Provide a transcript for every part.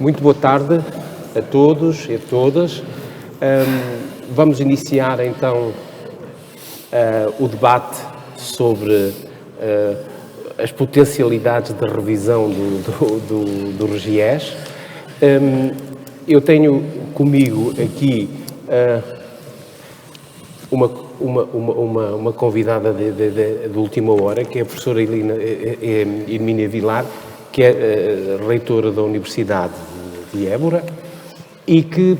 Muito boa tarde a todos e a todas. Vamos iniciar então o debate sobre as potencialidades de revisão do RGES. Eu tenho comigo aqui uma convidada de última hora, que é a professora Hermínia Vilar, que é reitora da Universidade de Évora e que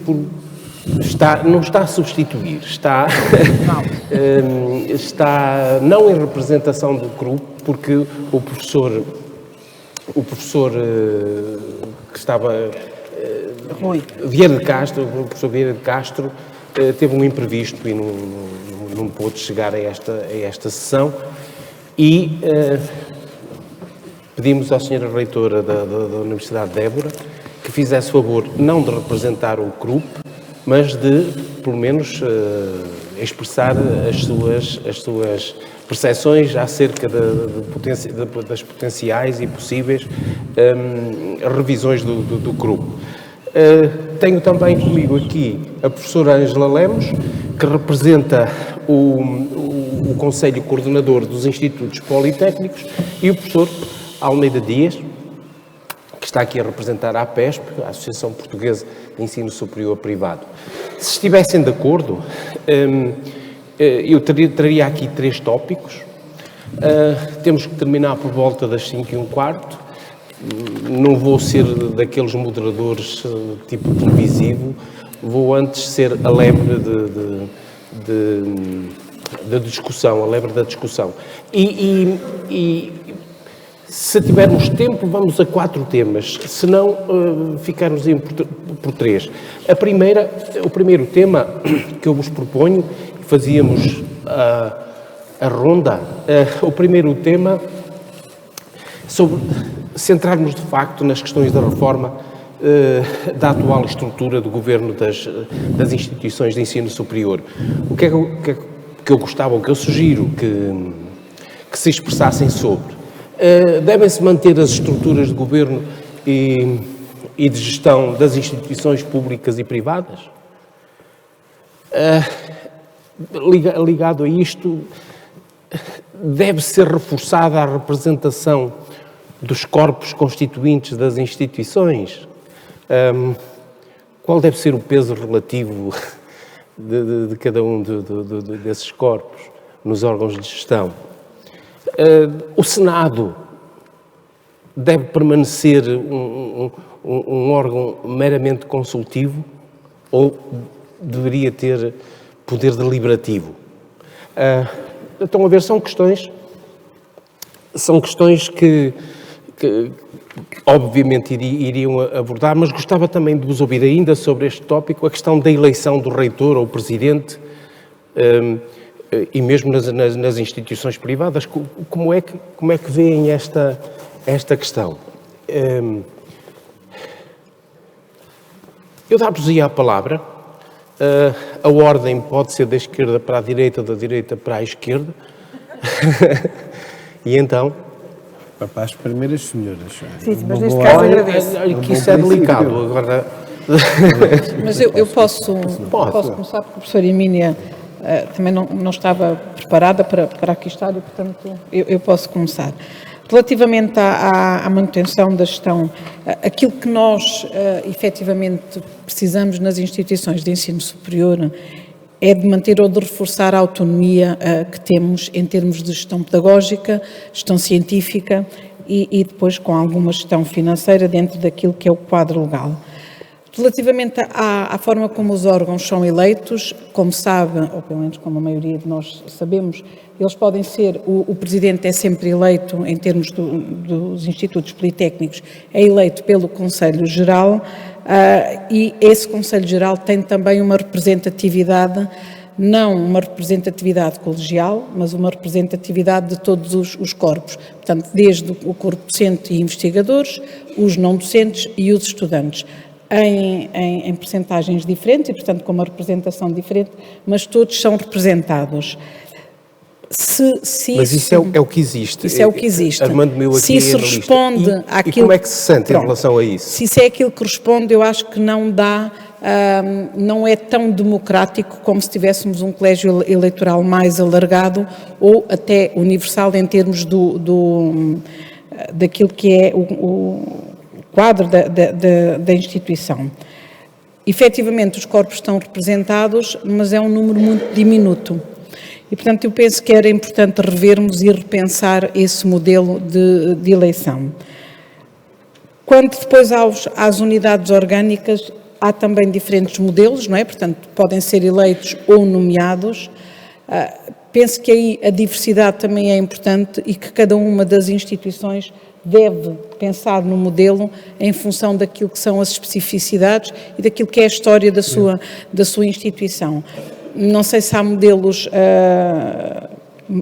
não está a substituir, está não em representação do grupo, porque o professor que estava, Vieira de Castro, o professor Vieira de Castro, teve um imprevisto e não pôde chegar a esta sessão e pedimos à senhora reitora da Universidade de Évora que fizesse favor não de representar o grupo, mas de, pelo menos, expressar as suas percepções acerca das potenciais e possíveis revisões do grupo. Tenho também comigo aqui a professora Ângela Lemos, que representa o Conselho Coordenador dos Institutos Politécnicos, e o professor Almeida Dias, que está aqui a representar a APESP, a Associação Portuguesa de Ensino Superior Privado. Se estivessem de acordo, eu traria aqui 3 tópicos. Temos que terminar por volta das 5:15. Não vou ser daqueles moderadores tipo televisivo, vou antes ser a lebre da discussão, a lebre da discussão. E se tivermos tempo, vamos a 4 temas, se não, ficarmos por 3. O primeiro tema que eu vos proponho, fazíamos a ronda, o primeiro tema sobre centrarmos de facto nas questões da reforma da atual estrutura do governo das instituições de ensino superior. O que é que eu gostava, o que eu sugiro que se expressassem sobre? Devem-se manter as estruturas de governo e de gestão das instituições públicas e privadas? Ligado a isto, deve ser reforçada a representação dos corpos constituintes das instituições? Qual deve ser o peso relativo de cada um desses corpos nos órgãos de gestão? O Senado deve permanecer um órgão meramente consultivo ou deveria ter poder deliberativo? Estão a ver, são questões que obviamente iriam abordar, mas gostava também de vos ouvir ainda sobre este tópico, a questão da eleição do reitor ou presidente, e mesmo nas instituições privadas. Como é que veem esta questão? Eu dar-vos-ia a palavra. A ordem pode ser da esquerda para a direita ou da direita para a esquerda. E então... Para as primeiras senhoras. Sim, mas neste caso agradeço. Que isso é delicado. Agora... Mas eu posso começar, porque a professora Hermínia também não estava preparada para aqui estar e, portanto, eu posso começar. Relativamente à manutenção da gestão, aquilo que nós efetivamente precisamos nas instituições de ensino superior é de manter ou de reforçar a autonomia que temos em termos de gestão pedagógica, gestão científica e depois com alguma gestão financeira dentro daquilo que é o quadro legal. Relativamente à forma como os órgãos são eleitos, como sabem, ou pelo menos como a maioria de nós sabemos, eles podem ser, o Presidente é sempre eleito, em termos dos Institutos Politécnicos, é eleito pelo Conselho Geral, e esse Conselho Geral tem também uma representatividade, não uma representatividade colegial, mas uma representatividade de todos os corpos, portanto, desde o corpo docente e investigadores, os não docentes e os estudantes. Em percentagens diferentes e, portanto, com uma representação diferente, mas todos são representados. Mas isso é o que existe. Isso é o que existe. Armando Meu aqui se isso responde àquilo... E como é que se sente em relação a isso? Se isso é aquilo que responde, eu acho que não dá... não é tão democrático como se tivéssemos um colégio eleitoral mais alargado ou até universal em termos daquilo que é o quadro da instituição. Efetivamente, os corpos estão representados, mas é um número muito diminuto. E, portanto, eu penso que era importante revermos e repensar esse modelo de eleição. Quanto depois às unidades orgânicas, há também diferentes modelos, não é? Portanto, podem ser eleitos ou nomeados. Penso que aí a diversidade também é importante e que cada uma das instituições deve pensar no modelo em função daquilo que são as especificidades e daquilo que é a história da sua instituição. Não sei se há modelos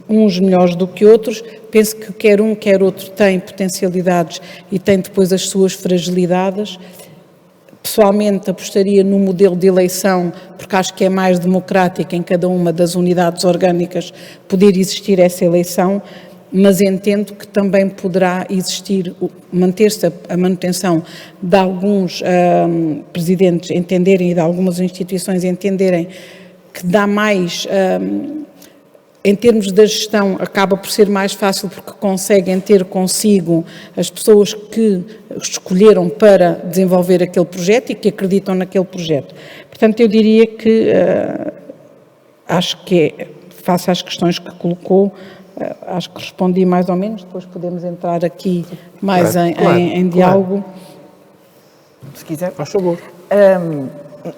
uns melhores do que outros, penso que quer um, quer outro tem potencialidades e tem depois as suas fragilidades. Pessoalmente apostaria no modelo de eleição, porque acho que é mais democrático em cada uma das unidades orgânicas poder existir essa eleição, mas entendo que também poderá existir, manter-se a manutenção de alguns presidentes entenderem e de algumas instituições entenderem que dá mais, em termos da gestão, acaba por ser mais fácil porque conseguem ter consigo as pessoas que escolheram para desenvolver aquele projeto e que acreditam naquele projeto. Portanto, eu diria que acho que, face às questões que colocou, acho que respondi mais ou menos, depois podemos entrar aqui mais em diálogo. Se quiser. Faz favor.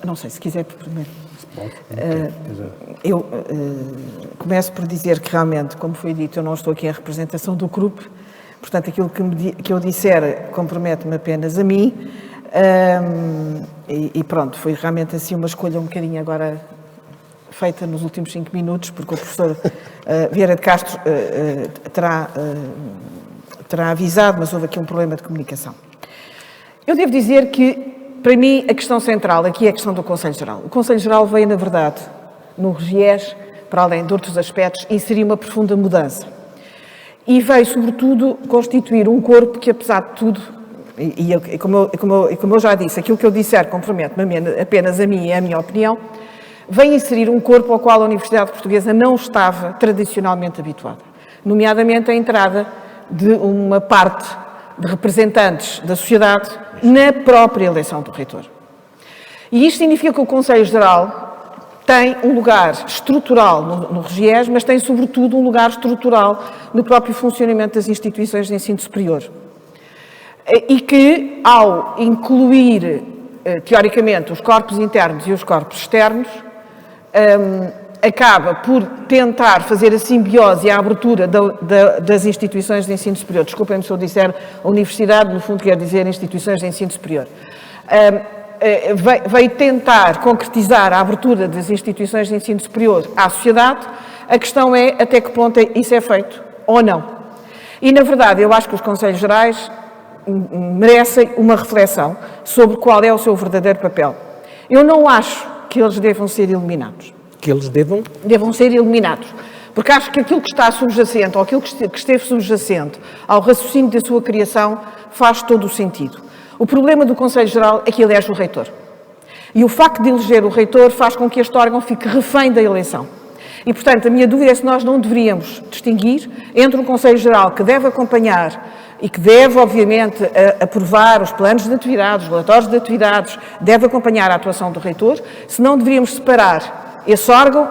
Não sei, se quiser primeiro. Eu começo por dizer que realmente, como foi dito, eu não estou aqui em representação do grupo, portanto aquilo que eu disser compromete-me apenas a mim e pronto, foi realmente assim uma escolha um bocadinho agora feita nos últimos 5 minutos, porque o professor Vieira de Castro terá avisado, mas houve aqui um problema de comunicação. Eu devo dizer que, para mim, a questão central aqui é a questão do Conselho Geral. O Conselho Geral veio, na verdade, no RGES, para além de outros aspectos, inserir uma profunda mudança. E veio, sobretudo, constituir um corpo que, apesar de tudo, como eu já disse, aquilo que eu disser compromete-me apenas a mim e a minha opinião, vem inserir um corpo ao qual a Universidade Portuguesa não estava tradicionalmente habituada, nomeadamente a entrada de uma parte de representantes da sociedade na própria eleição do reitor. E isto significa que o Conselho Geral tem um lugar estrutural no RGES, mas tem sobretudo um lugar estrutural no próprio funcionamento das instituições de ensino superior. E que, ao incluir, teoricamente, os corpos internos e os corpos externos, acaba por tentar fazer a simbiose e a abertura das instituições de ensino superior. Desculpem-me se eu disser a universidade, no fundo quer dizer instituições de ensino superior. Veio tentar concretizar a abertura das instituições de ensino superior à sociedade. A questão é até que ponto isso é feito ou não. E, na verdade, eu acho que os Conselhos Gerais merecem uma reflexão sobre qual é o seu verdadeiro papel. Eu não acho que eles devam ser eliminados. Que eles devam ser eliminados. Porque acho que aquilo que está subjacente, ou aquilo que esteve subjacente ao raciocínio da sua criação, faz todo o sentido. O problema do Conselho Geral é que elege o reitor. E o facto de eleger o reitor faz com que este órgão fique refém da eleição. E, portanto, a minha dúvida é se nós não deveríamos distinguir entre um Conselho Geral que deve acompanhar e que deve, obviamente, aprovar os planos de atividades, os relatórios de atividades, deve acompanhar a atuação do reitor, se não deveríamos separar esse órgão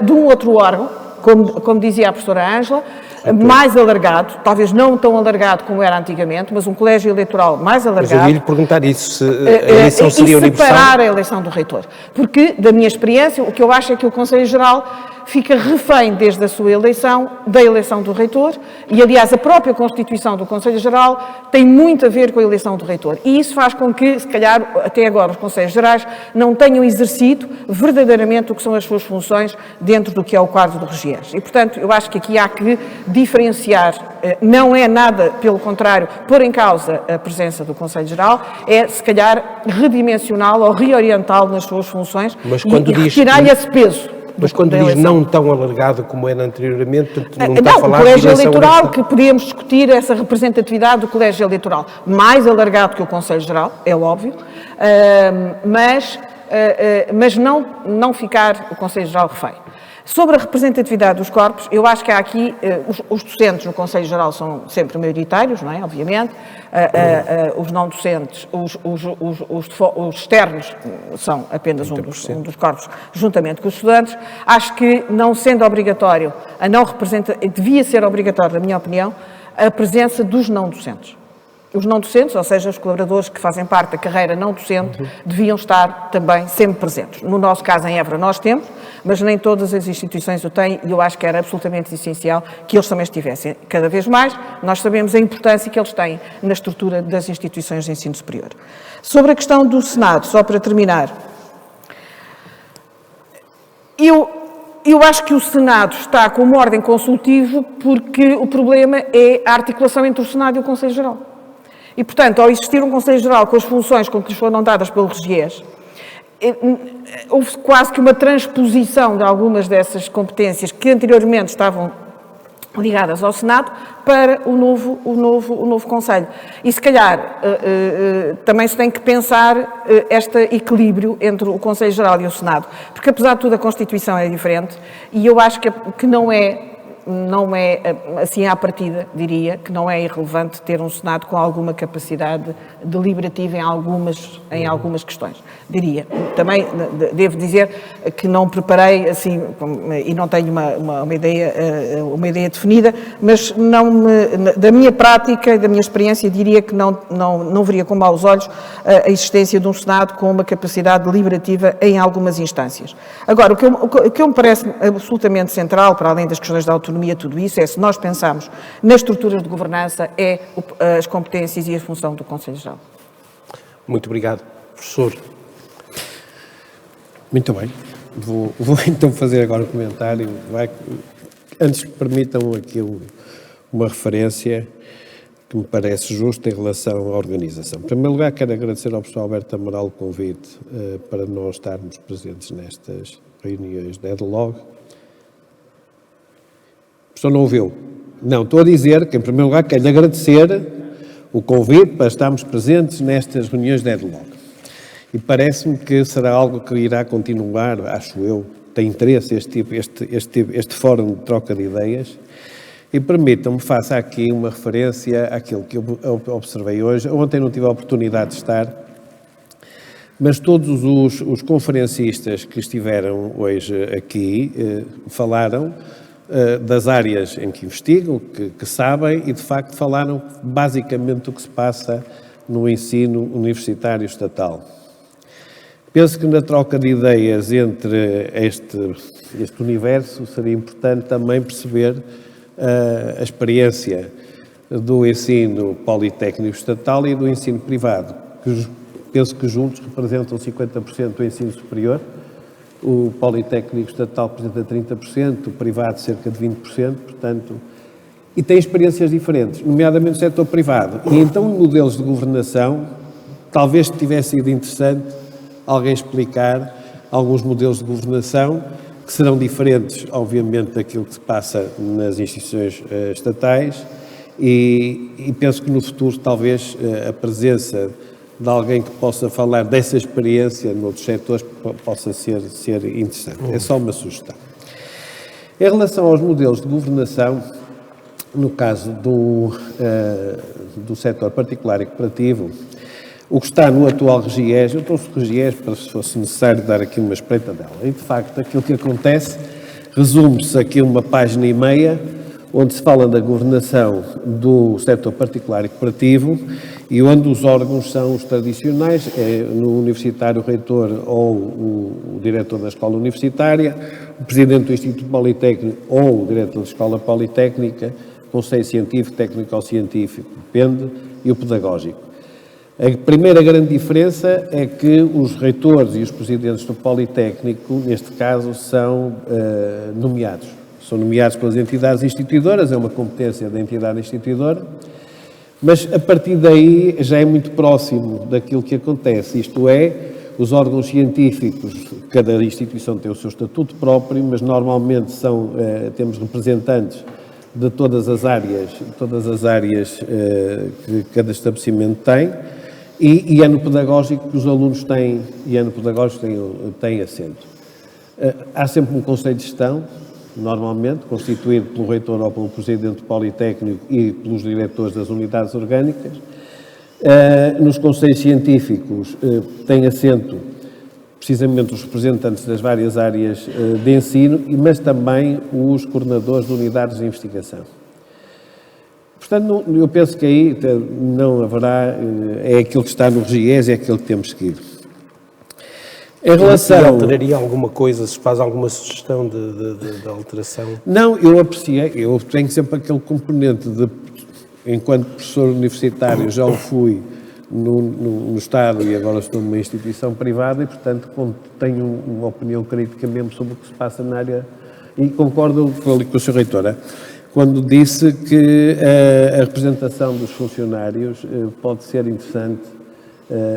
de um outro órgão, como dizia a professora Ângela, mais alargado, talvez não tão alargado como era antigamente, mas um colégio eleitoral mais alargado. Mas eu ia-lhe perguntar isso, se a eleição seria universal. E separar a eleição do reitor. Porque, da minha experiência, o que eu acho é que o Conselho Geral fica refém desde a sua eleição, da eleição do reitor, e aliás a própria Constituição do Conselho Geral tem muito a ver com a eleição do reitor. E isso faz com que, se calhar, até agora os Conselhos Gerais não tenham exercido verdadeiramente o que são as suas funções dentro do que é o quadro do RGES. E, portanto, eu acho que aqui há que diferenciar, não é nada, pelo contrário, pôr em causa a presença do Conselho Geral, é, se calhar, redimensioná-lo ou reorientá-lo nas suas funções. Mas quando e retirar-lhe esse peso. Mas quando diz não tão alargado como era anteriormente, não está não, a falar o colégio de eleitoral, que podíamos discutir essa representatividade do colégio eleitoral, mais alargado que o Conselho Geral, é óbvio, mas não ficar o Conselho Geral refém. Sobre a representatividade dos corpos, eu acho que há aqui, os docentes no Conselho Geral são sempre maioritários, não é? Obviamente, os não docentes, os externos são apenas um dos corpos, juntamente com os estudantes. Acho que, não sendo obrigatório, devia ser obrigatório, na minha opinião, a presença dos não docentes. Os não docentes, ou seja, os colaboradores que fazem parte da carreira não docente, deviam estar também sempre presentes. No nosso caso, em Évora, nós temos, mas nem todas as instituições o têm, e eu acho que era absolutamente essencial que eles também estivessem. Cada vez mais, nós sabemos a importância que eles têm na estrutura das instituições de ensino superior. Sobre a questão do Senado, só para terminar, eu acho que o Senado está com uma ordem consultiva porque o problema é a articulação entre o Senado e o Conselho Geral. E, portanto, ao existir um Conselho Geral com as funções com que lhes foram dadas pelo RGES, houve quase que uma transposição de algumas dessas competências que anteriormente estavam ligadas ao Senado para o novo Conselho. E, se calhar, também se tem que pensar este equilíbrio entre o Conselho Geral e o Senado, porque, apesar de tudo, a Constituição é diferente e eu acho que não é, assim à partida, diria, que não é irrelevante ter um Senado com alguma capacidade deliberativa em algumas questões, diria. Também devo dizer que não preparei, assim, e não tenho uma ideia definida, mas da minha prática e da minha experiência, diria que não veria com maus olhos a existência de um Senado com uma capacidade deliberativa em algumas instâncias. Agora, o que me parece absolutamente central, para além das questões da autonomia, tudo isso, é, se nós pensarmos nas estruturas de governança, é as competências e a função do Conselho Geral. Muito obrigado. Professor. Muito bem. Vou então fazer agora um comentário. Antes, permitam aqui uma referência que me parece justa em relação à organização. Em primeiro lugar, quero agradecer ao professor Alberto Amaral o convite para nós estarmos presentes nestas reuniões de EDLOG. O professor não ouviu? Não, estou a dizer que, em primeiro lugar, quero agradecer o convite para estarmos presentes nestas reuniões de EDLOG. E parece-me que será algo que irá continuar, acho eu, tem interesse este fórum de troca de ideias. E permitam-me, faça aqui uma referência àquilo que eu observei hoje. Ontem não tive a oportunidade de estar, mas todos os conferencistas que estiveram hoje aqui falaram das áreas em que investigam, que sabem, e de facto falaram basicamente do que se passa no ensino universitário estatal. Penso que na troca de ideias entre este universo seria importante também perceber a experiência do ensino politécnico estatal e do ensino privado, que penso que juntos representam 50% do ensino superior. O politécnico estatal representa 30%, o privado cerca de 20%, portanto, e tem experiências diferentes, nomeadamente no setor privado. E então, em modelos de governação, talvez tivesse sido interessante alguém explicar alguns modelos de governação que serão diferentes, obviamente, daquilo que se passa nas instituições estatais e penso que no futuro talvez a presença de alguém que possa falar dessa experiência noutros setores possa ser interessante. É só uma sugestão. Em relação aos modelos de governação, no caso do setor particular e cooperativo, o que está no atual RGES, eu trouxe o RGES para, se fosse necessário, dar aqui uma espreitadela. E, de facto, aquilo que acontece, resume-se aqui uma página e meia, onde se fala da governação do setor particular e cooperativo e onde os órgãos são os tradicionais, no universitário o reitor ou o diretor da escola universitária, o presidente do Instituto Politécnico ou o diretor da escola politécnica, conselho científico, técnico-científico, depende, e o pedagógico. A primeira grande diferença é que os reitores e os presidentes do Politécnico, neste caso, são nomeados. São nomeados pelas entidades instituidoras, é uma competência da entidade instituidora, mas a partir daí já é muito próximo daquilo que acontece, isto é, os órgãos científicos, cada instituição tem o seu estatuto próprio, mas normalmente temos representantes de todas as áreas que cada estabelecimento tem, e ano pedagógico que os alunos têm, têm assento. Há sempre um conselho de gestão, normalmente, constituído pelo reitor ou pelo presidente do Politécnico e pelos diretores das unidades orgânicas. Nos conselhos científicos têm assento precisamente os representantes das várias áreas de ensino, mas também os coordenadores de unidades de investigação. Portanto, eu penso que aí não haverá, é aquilo que está no RGIES, é aquilo que temos que ir. Em relação... alteraria alguma coisa, se faz alguma sugestão de alteração? Não, eu apreciei, eu tenho sempre aquele componente de, enquanto professor universitário, já o fui no Estado e agora estou numa instituição privada e, portanto, tenho uma opinião crítica mesmo sobre o que se passa na área e concordo com o Sr. Reitor, quando disse que a representação dos funcionários pode ser interessante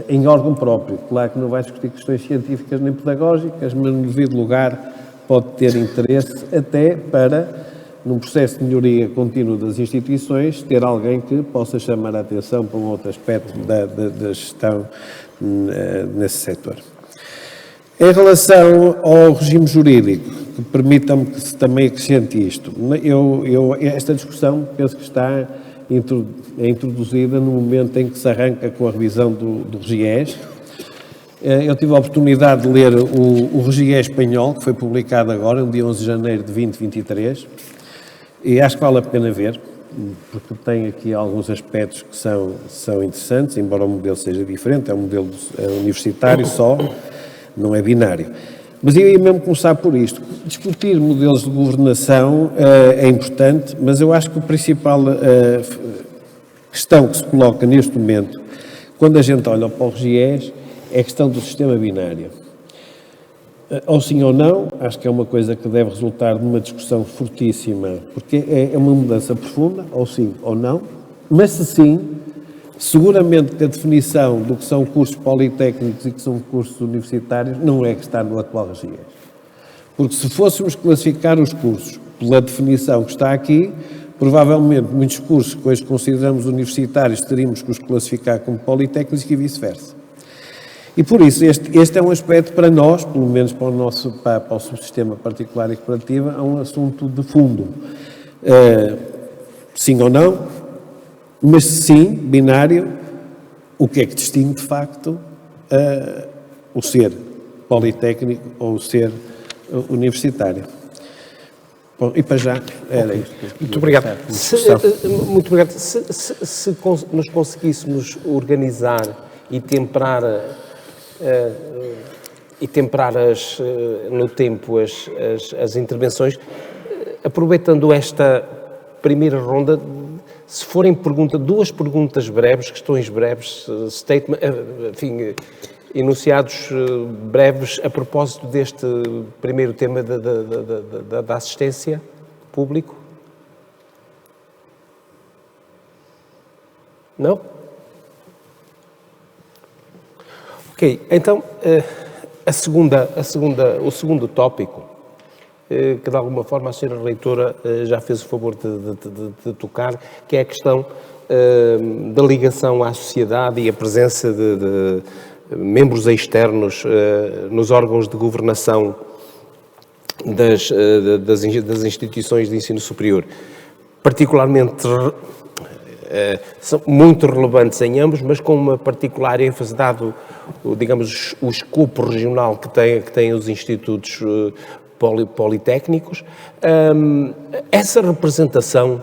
em órgão próprio. Claro que não vai discutir questões científicas nem pedagógicas, mas no devido lugar pode ter interesse até para, num processo de melhoria contínua das instituições, ter alguém que possa chamar a atenção para um outro aspecto da gestão nesse setor. Em relação ao regime jurídico, permitam-me que também acrescente isto. Esta discussão penso que está introduzida no momento em que se arranca com a revisão do RGIES. Eu tive a oportunidade de ler o RGIES espanhol, que foi publicado agora, no dia 11 de janeiro de 2023, e acho que vale a pena ver, porque tem aqui alguns aspectos que são interessantes, embora o modelo seja diferente, é um modelo universitário só, não é binário. Mas eu ia mesmo começar por isto. Discutir modelos de governação é importante, mas eu acho que a principal questão que se coloca neste momento, quando a gente olha para o RGIES, é a questão do sistema binário. Ou sim ou não, acho que é uma coisa que deve resultar de uma discussão fortíssima, porque é uma mudança profunda, ou sim ou não, mas se sim, seguramente que a definição do que são cursos politécnicos e que são cursos universitários não é que está no atual RGIES. Porque se fôssemos classificar os cursos pela definição que está aqui, provavelmente muitos cursos que hoje consideramos universitários teríamos que os classificar como politécnicos e vice-versa. E por isso, este é um aspecto para nós, pelo menos para o subsistema particular e cooperativo, é um assunto de fundo. Sim ou não, mas sim, binário, o que é que distingue de facto o ser politécnico ou o ser universitário. Bom, e para já era isto. Muito obrigado. Muito obrigado. Se nós conseguíssemos organizar e temperar no tempo as intervenções, aproveitando esta primeira ronda, se forem duas perguntas breves, questões breves, enunciados breves a propósito deste primeiro tema da assistência público? Não? Ok, então, o segundo tópico, que de alguma forma a senhora reitora já fez o favor de tocar, que é a questão da ligação à sociedade e a presença de membros externos nos órgãos de governação das instituições de ensino superior, particularmente são muito relevantes em ambos, mas com uma particular ênfase dado, digamos, o escopo regional que têm os institutos politécnicos. Essa representação,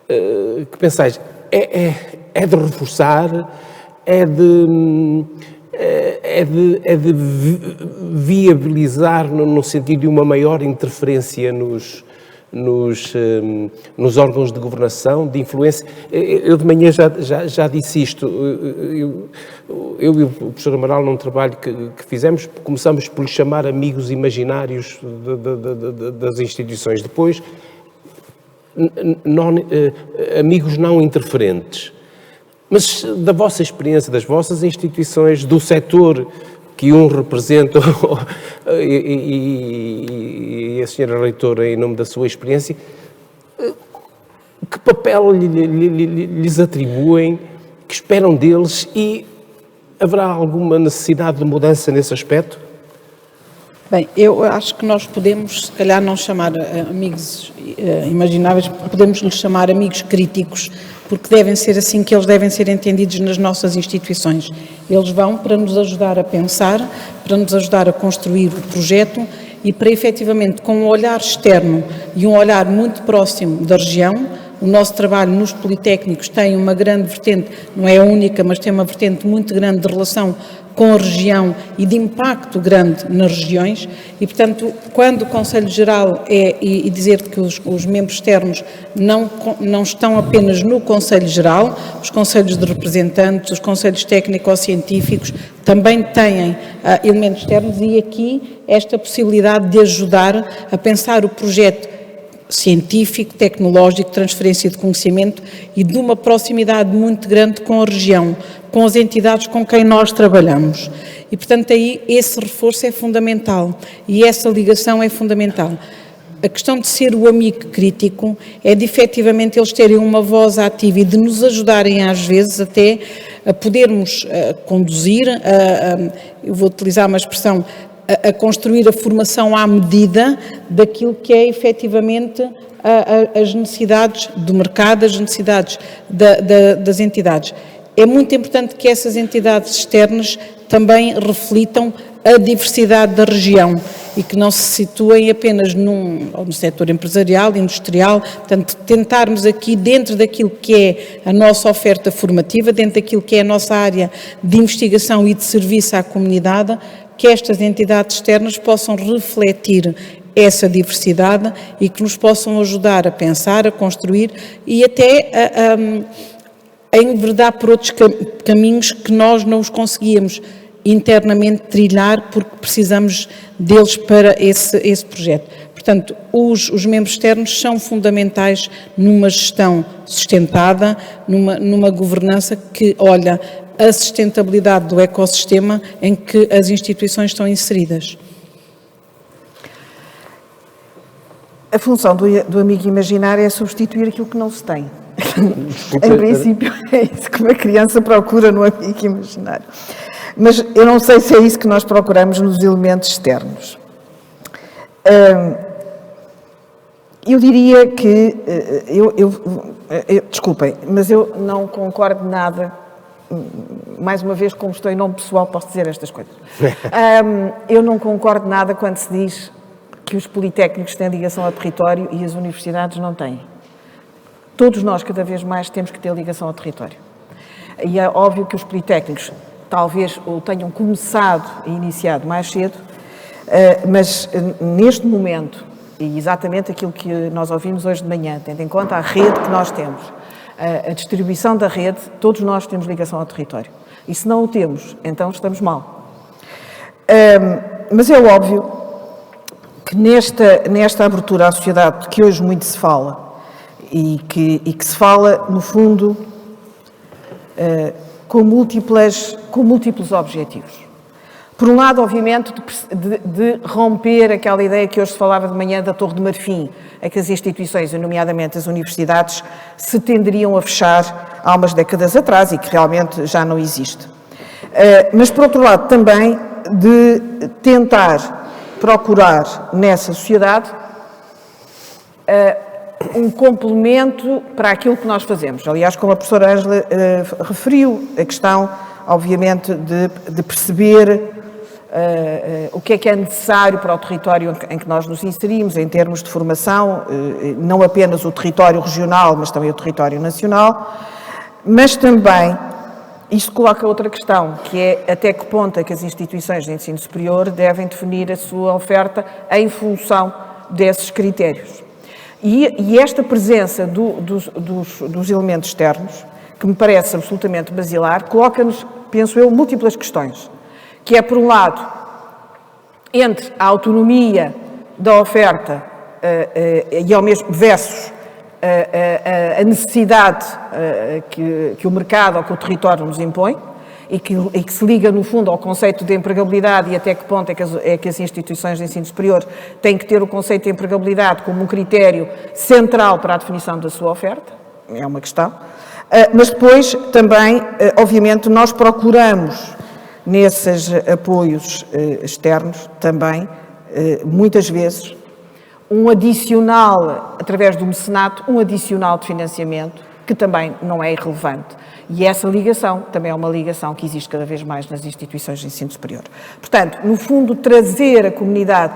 que pensais, é de reforçar, é de viabilizar no sentido de uma maior interferência nos órgãos de governação, de influência. Eu de manhã já disse isto. Eu e o professor Amaral, num trabalho que fizemos, começamos por lhe chamar amigos imaginários das instituições. Depois, amigos não interferentes. Mas da vossa experiência, das vossas instituições, do setor que um representa e a senhora reitora, em nome da sua experiência, que papel lhes atribuem, que esperam deles e haverá alguma necessidade de mudança nesse aspecto? Bem, eu acho que nós podemos, se calhar, não chamar amigos imagináveis, podemos lhes chamar amigos críticos, porque devem ser assim que eles devem ser entendidos nas nossas instituições. Eles vão para nos ajudar a pensar, para nos ajudar a construir o projeto e para, efetivamente, com um olhar externo e um olhar muito próximo da região. O nosso trabalho nos politécnicos tem uma grande vertente, não é a única, mas tem uma vertente muito grande de relação com a região e de impacto grande nas regiões e, portanto, quando o Conselho Geral e dizer que os membros externos não estão apenas no Conselho Geral, os conselhos de representantes, os conselhos técnico-científicos também têm elementos externos e aqui esta possibilidade de ajudar a pensar o projeto científico, tecnológico, transferência de conhecimento e de uma proximidade muito grande com a região, com as entidades com quem nós trabalhamos. E, portanto, aí esse reforço é fundamental e essa ligação é fundamental. A questão de ser o amigo crítico é de, efetivamente, eles terem uma voz ativa e de nos ajudarem, às vezes, até a podermos conduzir, eu vou utilizar uma expressão, a construir a formação à medida daquilo que é efetivamente as necessidades do mercado, as necessidades das entidades. É muito importante que essas entidades externas também reflitam a diversidade da região e que não se situem apenas no setor empresarial, industrial, portanto, tentarmos aqui, dentro daquilo que é a nossa oferta formativa, dentro daquilo que é a nossa área de investigação e de serviço à comunidade, que estas entidades externas possam refletir essa diversidade e que nos possam ajudar a pensar, a construir e até a enverdar por outros caminhos que nós não os conseguíamos internamente trilhar porque precisamos deles para esse projeto. Portanto, os membros externos são fundamentais numa gestão sustentada, numa governança que olha a sustentabilidade do ecossistema em que as instituições estão inseridas. A função do amigo imaginário é substituir aquilo que não se tem. Em princípio, é isso que uma criança procura no amigo imaginário. Mas eu não sei se é isso que nós procuramos nos elementos externos. Eu diria que, desculpem, mas eu não concordo nada. Mais uma vez, como estou em nome pessoal, posso dizer estas coisas. Eu não concordo nada quando se diz que os politécnicos têm ligação ao território e as universidades não têm. Todos nós, cada vez mais, temos que ter ligação ao território. E é óbvio que os politécnicos talvez o tenham começado e iniciado mais cedo, mas neste momento, e exatamente aquilo que nós ouvimos hoje de manhã, tendo em conta a rede que nós temos, a distribuição da rede, todos nós temos ligação ao território. E se não o temos, então estamos mal. Mas é óbvio que nesta abertura à sociedade, que hoje muito se fala, e que se fala, no fundo, com múltiplos objetivos. Por um lado, obviamente, de romper aquela ideia que hoje se falava de manhã da Torre de Marfim, a que as instituições, nomeadamente as universidades, se tenderiam a fechar há umas décadas atrás e que realmente já não existe. Mas, por outro lado, também de tentar procurar nessa sociedade um complemento para aquilo que nós fazemos. Aliás, como a professora Ângela referiu, a questão, obviamente, de perceber o que é necessário para o território em que nós nos inserimos, em termos de formação, não apenas o território regional, mas também o território nacional, mas também, isto coloca outra questão, que é até que ponto é que as instituições de ensino superior devem definir a sua oferta em função desses critérios. E esta presença dos elementos externos, que me parece absolutamente basilar, coloca-nos, penso eu, múltiplas questões. Que é, por um lado, entre a autonomia da oferta e ao mesmo versus a necessidade que o mercado ou que o território nos impõe, e que se liga, no fundo, ao conceito de empregabilidade e até que ponto é que as instituições de ensino superior têm que ter o conceito de empregabilidade como um critério central para a definição da sua oferta, é uma questão. Mas depois também, obviamente, nós procuramos nesses apoios externos também, muitas vezes, um adicional, através do mecenato, um adicional de financiamento, que também não é irrelevante. E essa ligação também é uma ligação que existe cada vez mais nas instituições de ensino superior. Portanto, no fundo, trazer a comunidade...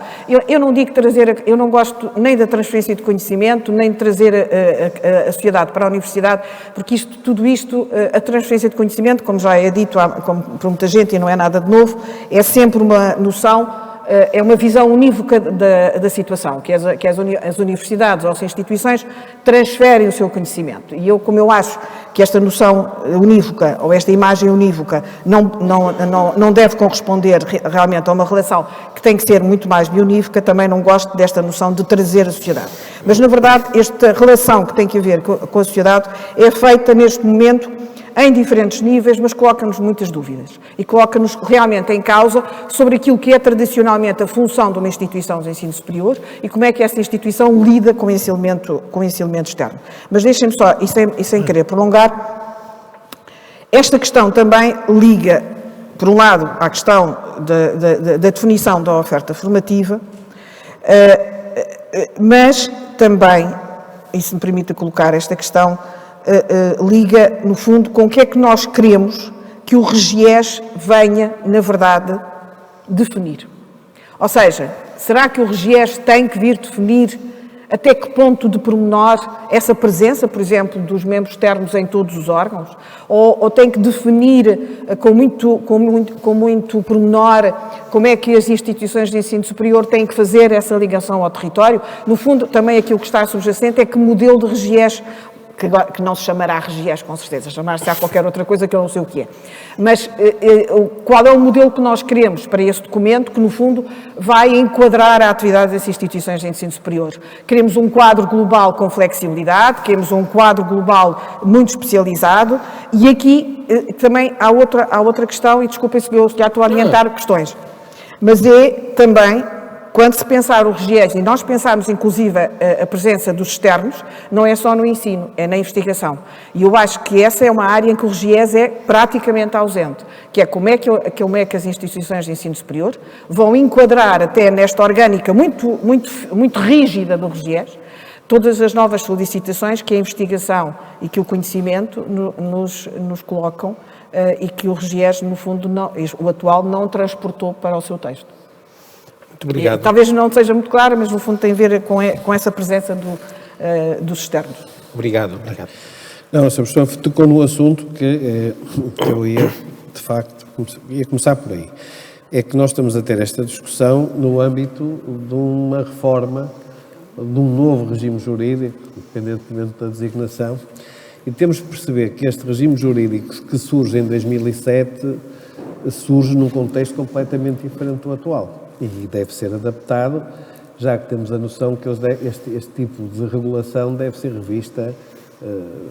Eu não digo trazer... Eu não gosto nem da transferência de conhecimento, nem de trazer a sociedade para a universidade, porque tudo isto, a transferência de conhecimento, como já é dito por muita gente e não é nada de novo, é sempre uma noção... É uma visão unívoca da situação, que as universidades ou as instituições transferem o seu conhecimento. E como eu acho que esta noção unívoca, ou esta imagem unívoca, não deve corresponder realmente a uma relação que tem que ser muito mais bionívoca, também não gosto desta noção de trazer a sociedade. Mas, na verdade, esta relação que tem que haver com a sociedade é feita neste momento em diferentes níveis, mas coloca-nos muitas dúvidas e coloca-nos realmente em causa sobre aquilo que é tradicionalmente a função de uma instituição de ensino superior e como é que essa instituição lida com esse elemento externo. Mas deixem-me só, e sem querer prolongar, esta questão também liga, por um lado, à questão da definição da oferta formativa, mas também, e se me permite colocar esta questão, liga, no fundo, com o que é que nós queremos que o RGES venha, na verdade, definir. Ou seja, será que o RGES tem que vir definir até que ponto de pormenor essa presença, por exemplo, dos membros externos em todos os órgãos? Ou tem que definir com muito pormenor como é que as instituições de ensino superior têm que fazer essa ligação ao território? No fundo, também aquilo que está subjacente é que modelo de RGES, que não se chamará RGES, com certeza, chamar-se a qualquer outra coisa que eu não sei o que é. Mas qual é o modelo que nós queremos para esse documento que, no fundo, vai enquadrar a atividade das instituições de ensino superior? Queremos um quadro global com flexibilidade, queremos um quadro global muito especializado e aqui também há outra questão, e desculpem se eu já estou a orientar questões, mas é também... Quando se pensar o RGES, e nós pensarmos inclusive a presença dos externos, não é só no ensino, é na investigação. E eu acho que essa é uma área em que o RGES é praticamente ausente, que é como é que as instituições de ensino superior vão enquadrar até nesta orgânica muito rígida do RGES, todas as novas solicitações que a investigação e que o conhecimento nos colocam e que o RGES, no fundo, o atual, não transportou para o seu texto. Muito obrigado. Talvez não seja muito clara, mas no fundo tem a ver com essa presença dos externos. Obrigado. Não, a Sra. Professora tocou no assunto que eu ia, de facto, começar por aí. É que nós estamos a ter esta discussão no âmbito de uma reforma, de um novo regime jurídico, independentemente da designação, e temos que perceber que este regime jurídico que surge em 2007 surge num contexto completamente diferente do atual. E deve ser adaptado, já que temos a noção que este tipo de regulação deve ser revista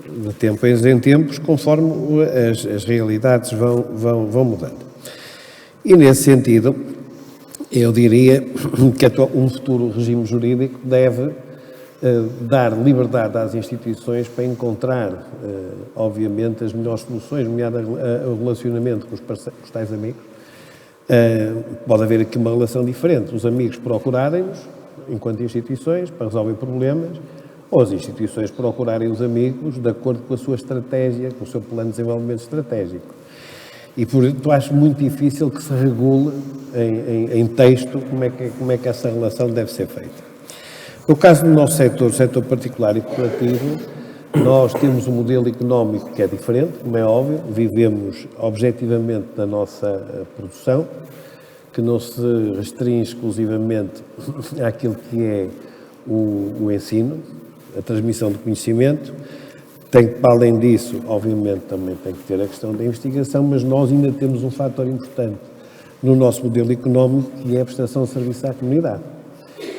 de tempos em tempos, conforme as realidades vão mudando. E, nesse sentido, eu diria que um futuro regime jurídico deve dar liberdade às instituições para encontrar, obviamente, as melhores soluções, nomeadamente o relacionamento com os tais amigos. Pode haver aqui uma relação diferente. Os amigos procurarem-nos, enquanto instituições, para resolver problemas, ou as instituições procurarem os amigos de acordo com a sua estratégia, com o seu plano de desenvolvimento estratégico. E, portanto, acho muito difícil que se regule em texto como é que essa relação deve ser feita. No caso do nosso setor, o setor particular e cooperativo, nós temos um modelo económico que é diferente, como é óbvio, vivemos objetivamente da nossa produção, que não se restringe exclusivamente àquilo que é o ensino, a transmissão de conhecimento. Para além disso, obviamente, também tem que ter a questão da investigação, mas nós ainda temos um fator importante no nosso modelo económico, que é a prestação de serviço à comunidade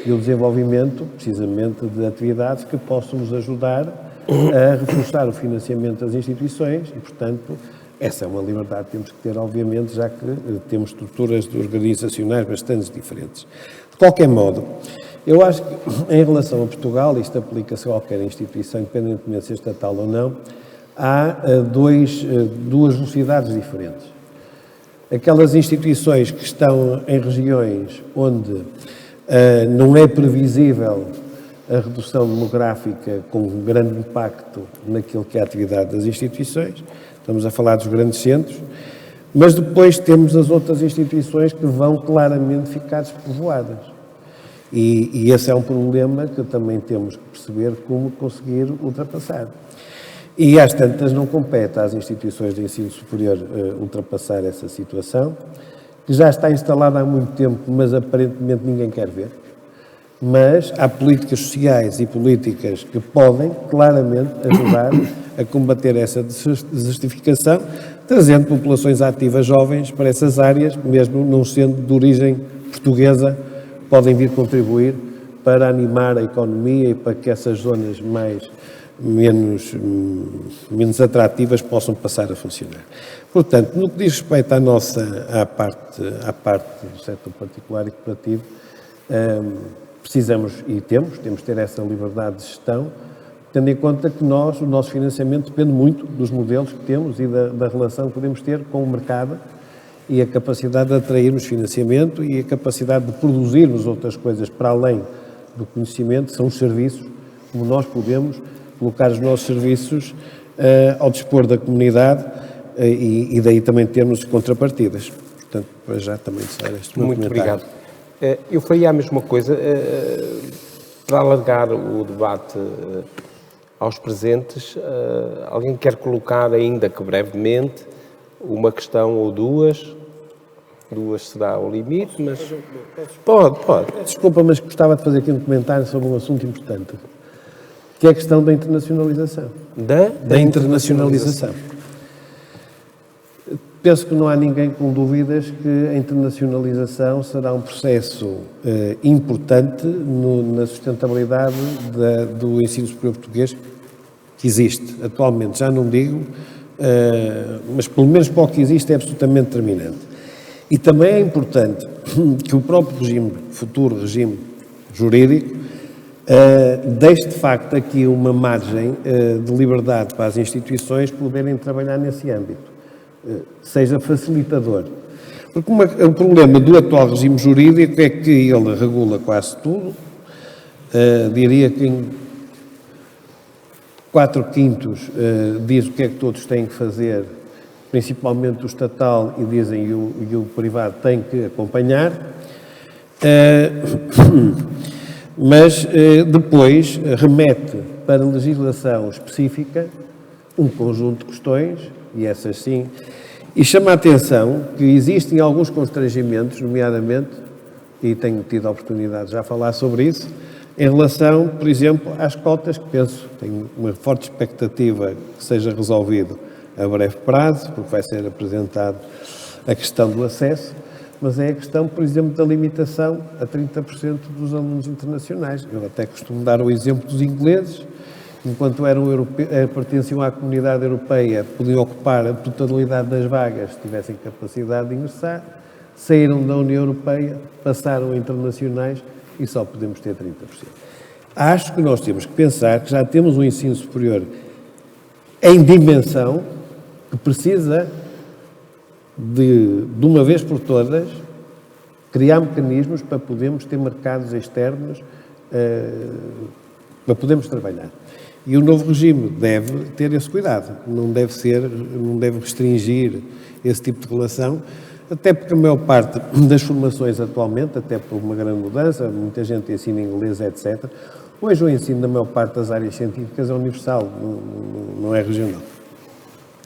e o desenvolvimento, precisamente, de atividades que possam nos ajudar a reforçar o financiamento das instituições e, portanto, Essa é uma liberdade que temos que ter, obviamente, já que temos estruturas organizacionais bastante diferentes. De qualquer modo, eu acho que, em relação a Portugal, isto aplica-se a qualquer instituição, independentemente de ser estatal ou não, há duas velocidades diferentes. Aquelas instituições que estão em regiões onde não é previsível a redução demográfica com um grande impacto naquilo que é a atividade das instituições, estamos a falar dos grandes centros, mas depois temos as outras instituições que vão claramente ficar despovoadas. E esse é um problema que também temos que perceber como conseguir ultrapassar. E às tantas não compete às instituições de ensino superior ultrapassar essa situação, que já está instalada há muito tempo, mas aparentemente ninguém quer ver. Mas há políticas sociais e políticas que podem claramente ajudar a combater essa desertificação, trazendo populações ativas jovens para essas áreas, mesmo não sendo de origem portuguesa, podem vir contribuir para animar a economia e para que essas zonas menos atrativas possam passar a funcionar. Portanto, no que diz respeito à parte do setor particular e cooperativo, precisamos e temos de ter essa liberdade de gestão, tendo em conta que o nosso financiamento depende muito dos modelos que temos e da relação que podemos ter com o mercado e a capacidade de atrairmos financiamento e a capacidade de produzirmos outras coisas para além do conhecimento, são os serviços, como nós podemos colocar os nossos serviços ao dispor da comunidade e daí também termos contrapartidas. Portanto, para já também será este meu Muito comentário. obrigado. Eu faria a mesma coisa para alargar o debate aos presentes. Alguém quer colocar, ainda que brevemente, uma questão ou duas? Duas será o limite, mas... Pode. Desculpa, mas gostava de fazer aqui um comentário sobre um assunto importante, que é a questão da internacionalização. Da internacionalização. Penso que não há ninguém com dúvidas que a internacionalização será um processo importante na sustentabilidade do ensino superior português que existe atualmente. Já não digo, mas pelo menos para o que existe é absolutamente determinante. E também é importante que o próprio futuro regime jurídico, deixe de facto aqui uma margem de liberdade para as instituições poderem trabalhar nesse âmbito. Seja facilitador. Porque o problema do atual regime jurídico é que ele regula quase tudo, diria que em 4/5 diz o que é que todos têm que fazer, principalmente o estatal, e dizem e o privado tem que acompanhar, mas depois remete para legislação específica um conjunto de questões, e essas sim, e chama a atenção que existem alguns constrangimentos, nomeadamente, e tenho tido a oportunidade de já falar sobre isso, em relação, por exemplo, às cotas, que tenho uma forte expectativa que seja resolvido a breve prazo, porque vai ser apresentado a questão do acesso, mas é a questão, por exemplo, da limitação a 30% dos alunos internacionais. Eu até costumo dar o exemplo dos ingleses, enquanto pertenciam à comunidade europeia, podiam ocupar a totalidade das vagas se tivessem capacidade de ingressar, saíram da União Europeia, passaram a internacionais e só podemos ter 30%. Acho que nós temos que pensar que já temos um ensino superior em dimensão que precisa de uma vez por todas, criar mecanismos para podermos ter mercados externos, para podermos trabalhar. E o novo regime deve ter esse cuidado, não deve restringir esse tipo de relação, até porque a maior parte das formações atualmente, até por uma grande mudança, muita gente ensina inglês, etc. Hoje o ensino da maior parte das áreas científicas é universal, não é regional.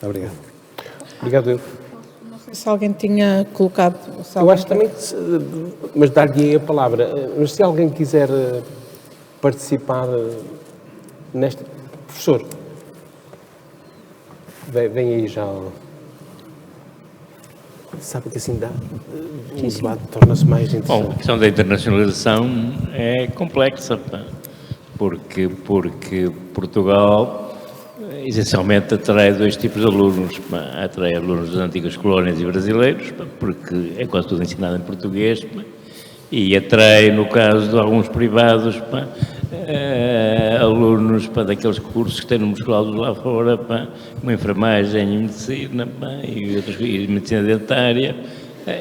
Obrigado. Obrigado, eu. Não sei se alguém tinha colocado... Eu acho também, mas dar-lhe a palavra, mas se alguém quiser participar nesta... Professor, vem aí já... Sabe que assim dá, o debate torna-se mais interessante. Bom, a questão da internacionalização é complexa, porque Portugal essencialmente atrai dois tipos de alunos. Atrai alunos das antigas colónias e brasileiros, porque é quase tudo ensinado em português, e atrai, no caso de alguns privados, alunos daqueles cursos que têm no musculado lá fora, como enfermagem e medicina, e medicina dentária,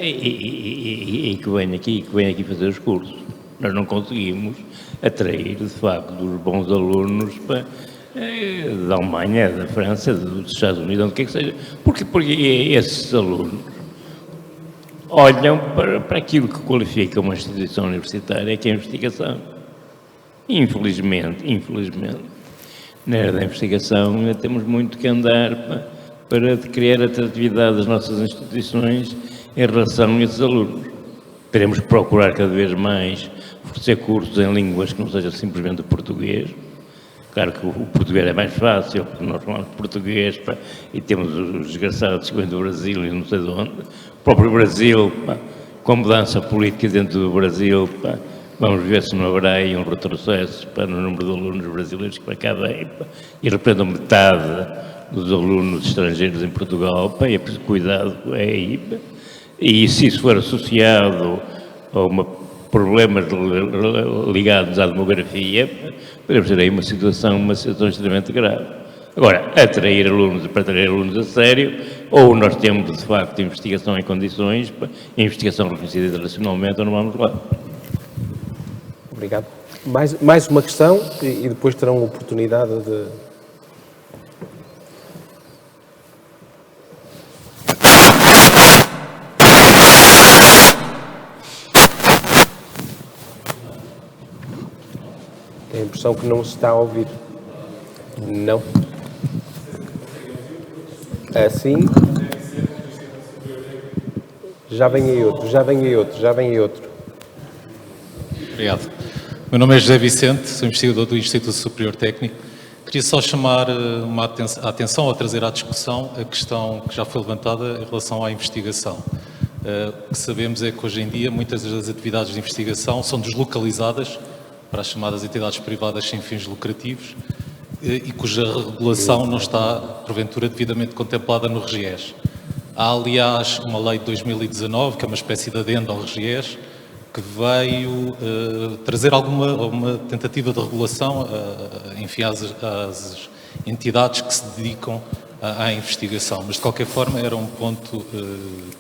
e que vêm aqui fazer os cursos. Nós não conseguimos atrair, de facto, os bons alunos da Alemanha, da França, dos Estados Unidos, onde quer que seja, porque esses alunos olham para aquilo que qualifica uma instituição universitária, que é a investigação. Infelizmente, na área da investigação ainda temos muito que andar para criar atratividade das nossas instituições em relação a esses alunos. Teremos que procurar cada vez mais oferecer cursos em línguas que não sejam simplesmente o português. Claro que o português é mais fácil, porque nós falamos português e temos os desgraçados que vêm do Brasil e não sei de onde. O próprio Brasil, com a mudança política dentro do Brasil, vamos ver se não haverá aí um retrocesso no número de alunos brasileiros que para cá vêm e representam metade dos alunos estrangeiros em Portugal. É preciso cuidado aí. E se isso for associado a problemas ligados à demografia, podemos ter aí uma situação extremamente grave. Agora, para atrair alunos a sério, ou nós temos, de facto, investigação em condições, investigação reconhecida internacionalmente, ou não vamos lá. Obrigado. Mais uma questão e depois terão a oportunidade de... Tenho a impressão que não se está a ouvir. Não. Assim. Já vem aí outro. Obrigado. Meu nome é José Vicente, sou investigador do Instituto Superior Técnico. Queria só chamar a atenção ou trazer à discussão a questão que já foi levantada em relação à investigação. O que sabemos é que hoje em dia muitas das atividades de investigação são deslocalizadas para as chamadas entidades privadas sem fins lucrativos e cuja regulação não está, porventura, devidamente contemplada no RGES. Há, aliás, uma lei de 2019, que é uma espécie de adendo ao RGES, que veio trazer uma tentativa de regulação, enfim, às entidades que se dedicam à investigação. Mas, de qualquer forma, era um ponto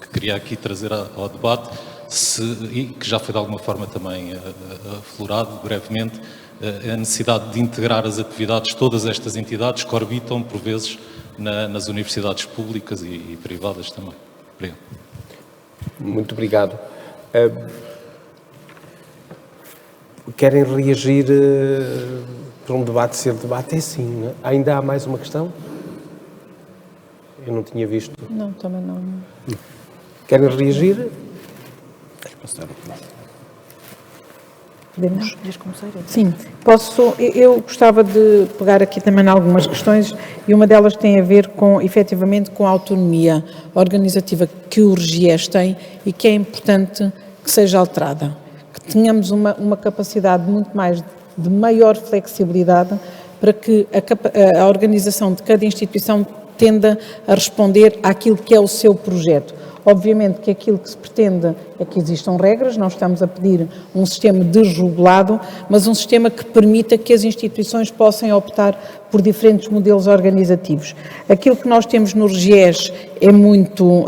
que queria aqui trazer ao debate, e que já foi de alguma forma também aflorado brevemente, a necessidade de integrar as atividades, todas estas entidades que orbitam, por vezes, nas universidades públicas e privadas também. Obrigado. Muito obrigado. Querem reagir para um debate ser debate? É sim, não é? Ainda há mais uma questão? Eu não tinha visto. Não, também não. Querem reagir? Podemos? Sim, posso. Eu gostava de pegar aqui também algumas questões e uma delas tem a ver com, efetivamente, com a autonomia organizativa que o RGES tem e que é importante que seja alterada. Que tenhamos uma capacidade muito mais de maior flexibilidade para que a organização de cada instituição tenda a responder àquilo que é o seu projeto. Obviamente que aquilo que se pretende é que existam regras, não estamos a pedir um sistema desregulado, mas um sistema que permita que as instituições possam optar por diferentes modelos organizativos. Aquilo que nós temos no RGES é muito,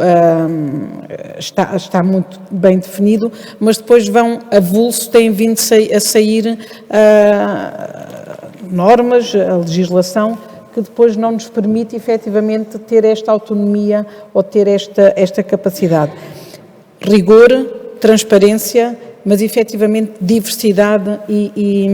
está muito bem definido, mas depois vão avulso, têm vindo a sair normas, a legislação, que depois não nos permite efetivamente ter esta autonomia ou ter esta capacidade. Rigor, transparência, mas efetivamente diversidade e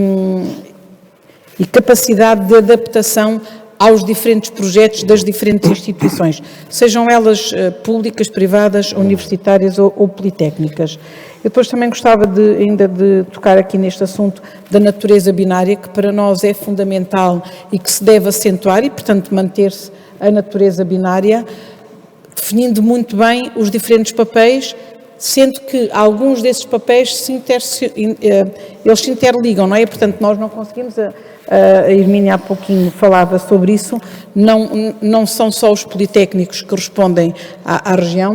capacidade de adaptação aos diferentes projetos das diferentes instituições, sejam elas públicas, privadas, universitárias ou politécnicas. Eu depois também gostava ainda de tocar aqui neste assunto da natureza binária, que para nós é fundamental e que se deve acentuar e, portanto, manter-se a natureza binária, definindo muito bem os diferentes papéis, sendo que alguns desses papéis eles se interligam, não é? Portanto, nós não conseguimos a Hermínia há pouquinho falava sobre isso, não são só os politécnicos que respondem à região,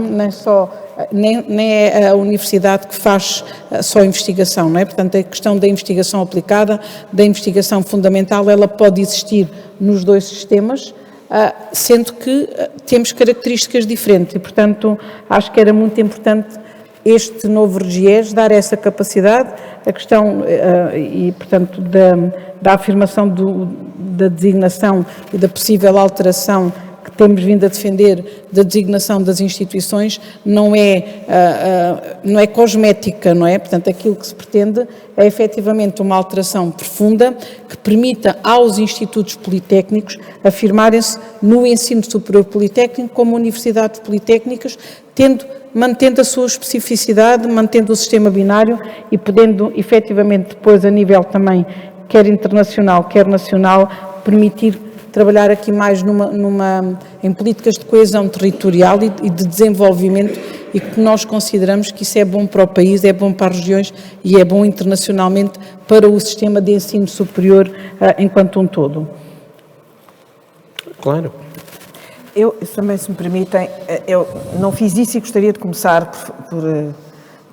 nem é a universidade que faz só investigação, não é? Portanto, a questão da investigação aplicada, da investigação fundamental, ela pode existir nos dois sistemas, sendo que temos características diferentes e, portanto, acho que era muito importante este novo RGES dar essa capacidade, a questão e, portanto, da afirmação da designação e da possível alteração que temos vindo a defender da designação das instituições não é cosmética, não é? Portanto, aquilo que se pretende é efetivamente uma alteração profunda que permita aos institutos politécnicos afirmarem-se no ensino superior politécnico como universidades politécnicas, mantendo a sua especificidade, mantendo o sistema binário e podendo efetivamente depois a nível também, quer internacional, quer nacional, permitir trabalhar aqui mais em políticas de coesão territorial e de desenvolvimento e que nós consideramos que isso é bom para o país, é bom para as regiões e é bom internacionalmente para o sistema de ensino superior enquanto um todo. Claro. Eu também, se me permitem, eu não fiz isso e gostaria de começar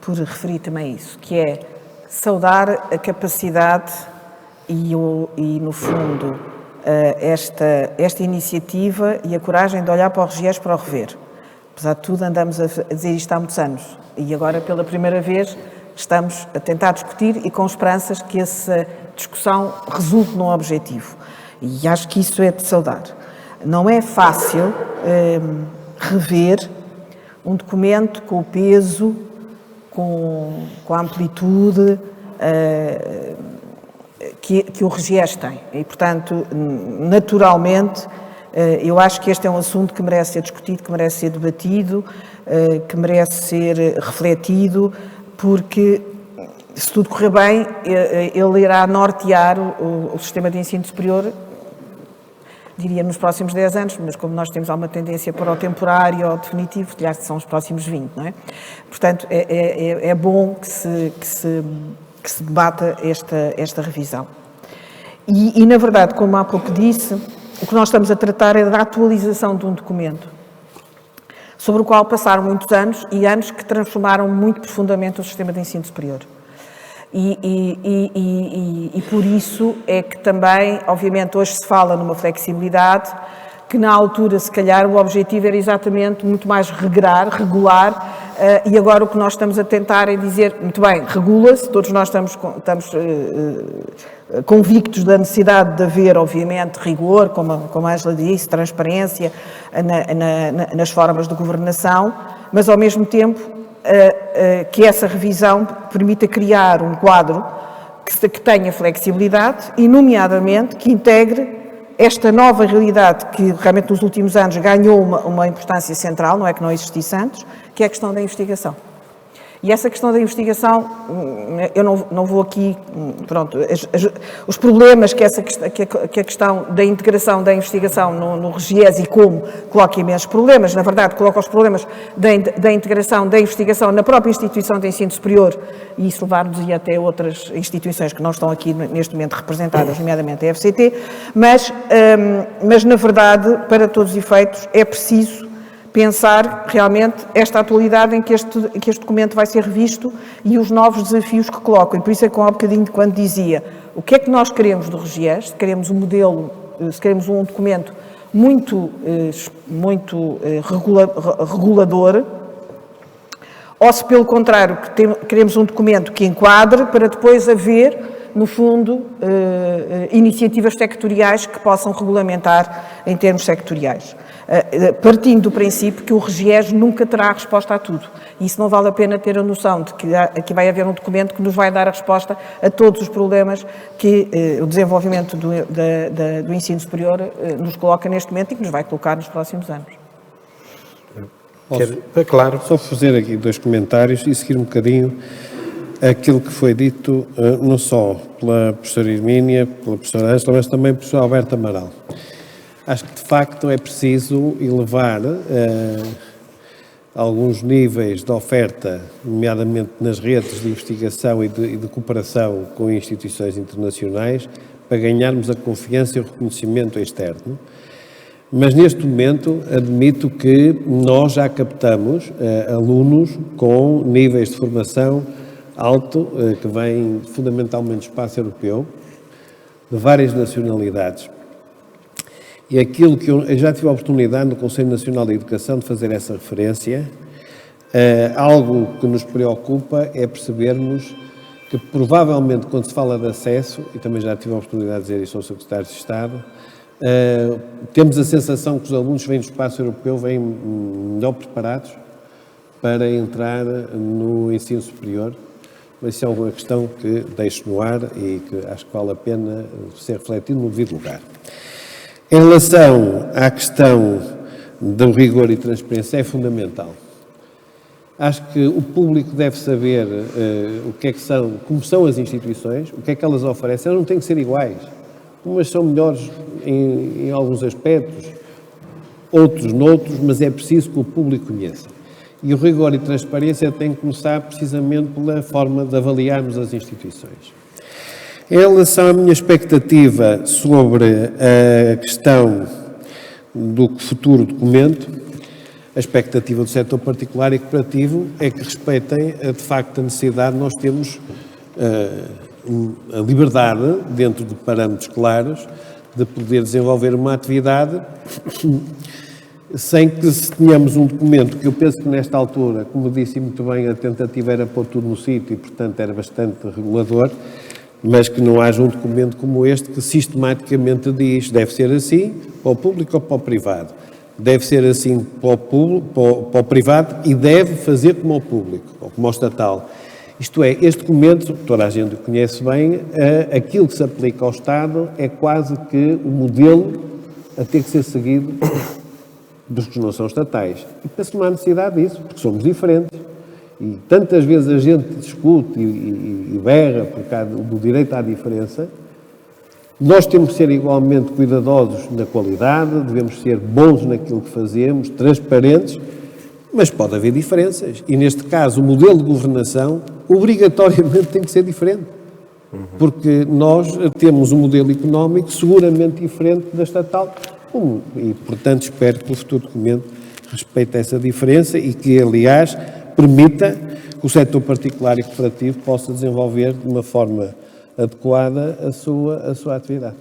por referir também isso, que é saudar a capacidade e no fundo, esta iniciativa e a coragem de olhar para o RGES para o rever. Apesar de tudo, andamos a dizer isto há muitos anos e agora, pela primeira vez, estamos a tentar discutir e com esperanças que essa discussão resulte num objetivo. E acho que isso é de saudar. Não é fácil rever um documento com o peso, com a amplitude que o RGES tem. E, portanto, naturalmente, eu acho que este é um assunto que merece ser discutido, que merece ser debatido, que merece ser refletido, porque, se tudo correr bem, ele irá nortear o sistema de ensino superior, diria nos próximos 10 anos, mas como nós temos alguma tendência para o temporário ou definitivo, aliás, são os próximos 20, não é? Portanto, é bom que se debata esta revisão. E, na verdade, como há pouco disse, o que nós estamos a tratar é da atualização de um documento sobre o qual passaram muitos anos e anos que transformaram muito profundamente o sistema de ensino superior. E por isso é que também, obviamente, hoje se fala numa flexibilidade que na altura, se calhar, o objetivo era exatamente muito mais regular, e agora o que nós estamos a tentar é dizer, muito bem, regula-se, todos nós estamos convictos da necessidade de haver, obviamente, rigor, como a Ângela disse, transparência nas formas de governação, mas ao mesmo tempo que essa revisão permita criar um quadro que tenha flexibilidade e, nomeadamente, que integre esta nova realidade que realmente nos últimos anos ganhou uma importância central, não é que não existisse antes, que é a questão da investigação. E essa questão da investigação, eu não vou aqui, pronto, os problemas que a questão da integração da investigação no RGES e como coloca imensos problemas, na verdade coloca os problemas da integração da investigação na própria instituição de ensino superior e isso levar-nos até outras instituições que não estão aqui neste momento representadas, nomeadamente a FCT, mas na verdade, para todos os efeitos, é preciso pensar realmente esta atualidade em que este documento vai ser revisto e os novos desafios que colocam. E por isso é que há um bocadinho quando dizia o que é que nós queremos do RGES, se queremos um modelo, se queremos um documento muito regulador, ou se pelo contrário queremos um documento que enquadre para depois haver, no fundo, iniciativas sectoriais que possam regulamentar em termos sectoriais. Partindo do princípio que o RGES nunca terá a resposta a tudo. E isso não vale a pena ter a noção de que aqui vai haver um documento que nos vai dar a resposta a todos os problemas que o desenvolvimento do ensino superior nos coloca neste momento e que nos vai colocar nos próximos anos. Claro. Só fazer aqui 2 comentários e seguir um bocadinho aquilo que foi dito não só pela professora Hermínia, pela professora Ângela, mas também pelo professor Alberto Amaral. Acho que, de facto, é preciso elevar alguns níveis de oferta, nomeadamente nas redes de investigação e de cooperação com instituições internacionais, para ganharmos a confiança e o reconhecimento externo. Mas neste momento admito que nós já captamos alunos com níveis de formação alto, que vêm fundamentalmente do espaço europeu, de várias nacionalidades. E aquilo que eu já tive a oportunidade no Conselho Nacional de Educação de fazer essa referência, algo que nos preocupa é percebermos que provavelmente quando se fala de acesso, e também já tive a oportunidade de dizer isso ao Secretário de Estado, temos a sensação que os alunos que vêm do espaço europeu vêm melhor preparados para entrar no ensino superior. Mas isso é uma questão que deixo no ar e que acho que vale a pena ser refletido no devido lugar. Em relação à questão do rigor e transparência, é fundamental. Acho que o público deve saber o que é que são, como são as instituições, o que é que elas oferecem. Elas não têm que ser iguais. Umas são melhores em alguns aspectos, outros noutros, mas é preciso que o público conheça. E o rigor e transparência tem que começar precisamente pela forma de avaliarmos as instituições. Em relação à minha expectativa sobre a questão do futuro documento, a expectativa do setor particular e cooperativo é que respeitem, de facto, a necessidade de nós termos a liberdade, dentro de parâmetros claros, de poder desenvolver uma atividade sem que tenhamos um documento que eu penso que nesta altura, como disse muito bem, a tentativa era pôr tudo no sítio e, portanto, era bastante regulador, mas que não haja um documento como este que sistematicamente diz deve ser assim para o público ou para o privado. Deve ser assim para o privado e deve fazer como o público, ou como o estatal. Isto é, este documento, toda a gente o conhece bem, aquilo que se aplica ao Estado é quase que o modelo a ter que ser seguido dos que não são estatais. E penso que não há necessidade disso, porque somos diferentes. E tantas vezes a gente discute e berra por causa do direito à diferença. Nós temos que ser igualmente cuidadosos na qualidade, devemos ser bons naquilo que fazemos, transparentes, mas pode haver diferenças. E neste caso, o modelo de governação obrigatoriamente tem que ser diferente. Porque nós temos um modelo económico seguramente diferente da estatal. E, portanto, espero que o futuro documento respeite essa diferença e que, aliás, permita que o setor particular e cooperativo possa desenvolver de uma forma adequada a sua atividade.